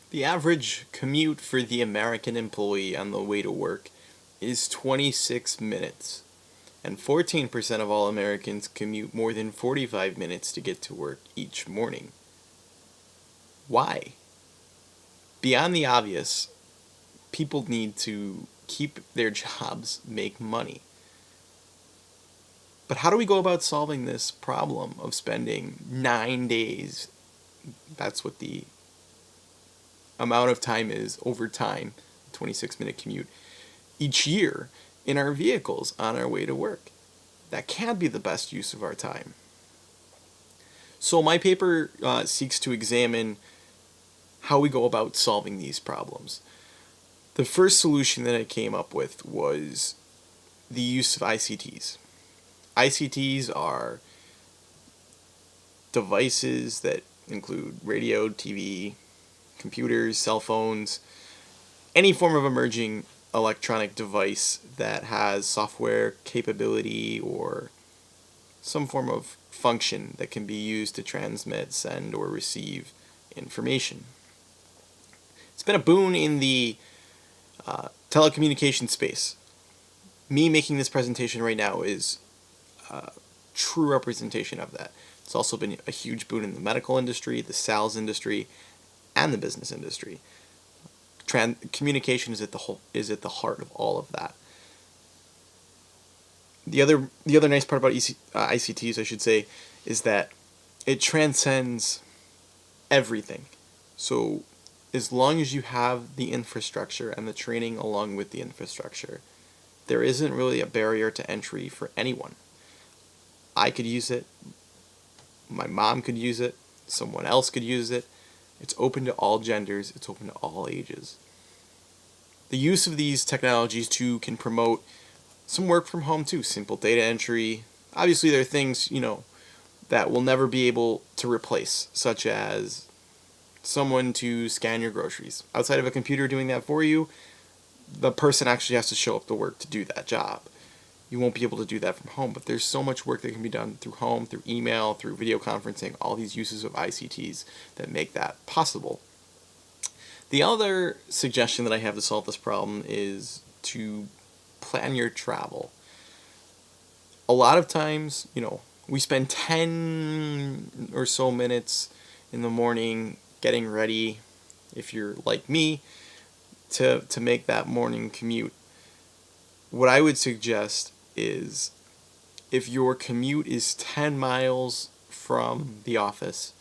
The average commute for the American employee on the way to work is 26 minutes, and 14% of all Americans commute more than 45 minutes to get to work each morning. Why? Beyond the obvious, people need to keep their jobs, make money. But how do we go about solving this problem of spending 9 days? That's what the amount of time is over time, 26-minute commute, each year in our vehicles on our way to work. That can't be the best use of our time. So my paper seeks to examine how we go about solving these problems. The first solution that I came up with was the use of ICTs. ICTs are devices that include radio, TV, computers, cell phones, any form of emerging electronic device that has software capability or some form of function that can be used to transmit, send, or receive information. It's been a boon in the telecommunication space. Me making this presentation right now is true representation of that. It's also been a huge boon in the medical industry, the sales industry, and the business industry. Communication is at the heart of all of that. The other nice part about ICTs, I should say, is that it transcends everything. So as long as you have the infrastructure and the training along with the infrastructure, there isn't really a barrier to entry for anyone. I could use it, my mom could use it, someone else could use it. It's open to all genders, it's open to all ages. The use of these technologies too can promote some work from home too, simple data entry. Obviously there are things, that we'll never be able to replace, such as someone to scan your groceries. Outside of a computer doing that for you, the person actually has to show up to work to do that job. You won't be able to do that from home, but there's so much work that can be done through home, through email, through video conferencing, all these uses of ICTs that make that possible. The other suggestion that I have to solve this problem is to plan your travel. A lot of times, we spend 10 or so minutes in the morning getting ready, if you're like me, to make that morning commute. What I would suggest is if your commute is 10 miles from the office,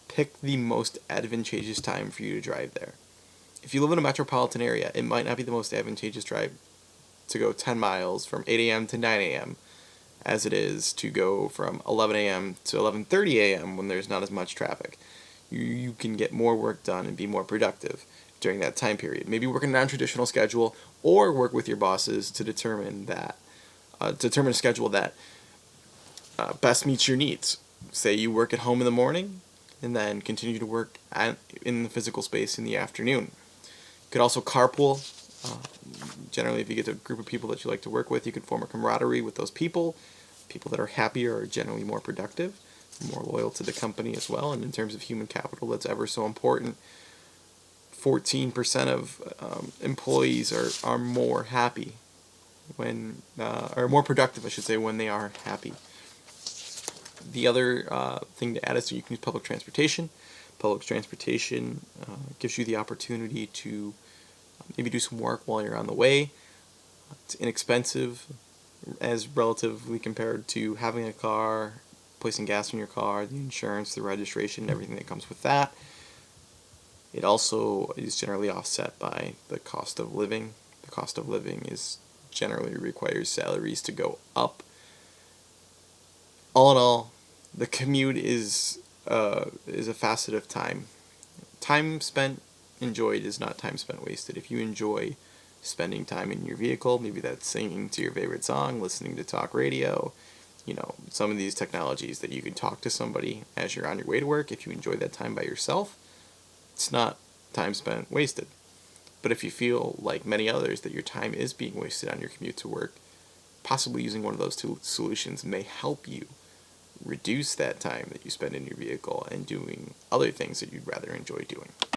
pick the most advantageous time for you to drive there. If you live in a metropolitan area, it might not be the most advantageous drive to go 10 miles from 8 a.m. to 9 a.m. as it is to go from 11 a.m. to 11:30 a.m. when there's not as much traffic. You can get more work done and be more productive during that time period. Maybe work a non-traditional schedule or work with your bosses to determine a schedule that best meets your needs. Say you work at home in the morning and then continue to work in the physical space in the afternoon. You could also carpool. Generally, if you get a group of people that you like to work with, you can form a camaraderie with those people. People that are happier are generally more productive, more loyal to the company as well. And in terms of human capital, that's ever so important. 14% of employees are more happy or more productive, I should say, when they are happy. The other thing to add is you can use public transportation. Public transportation gives you the opportunity to maybe do some work while you're on the way. It's inexpensive as relatively compared to having a car, placing gas in your car, the insurance, the registration, everything that comes with that. It also is generally offset by the cost of living. The cost of living generally requires salaries to go up. All in all, the commute is a facet of time. Time spent enjoyed is not time spent wasted. If you enjoy spending time in your vehicle, maybe that's singing to your favorite song, listening to talk radio, some of these technologies that you can talk to somebody as you're on your way to work. If you enjoy that time by yourself, it's not time spent wasted. But if you feel like many others that your time is being wasted on your commute to work, possibly using one of those two solutions may help you reduce that time that you spend in your vehicle and doing other things that you'd rather enjoy doing.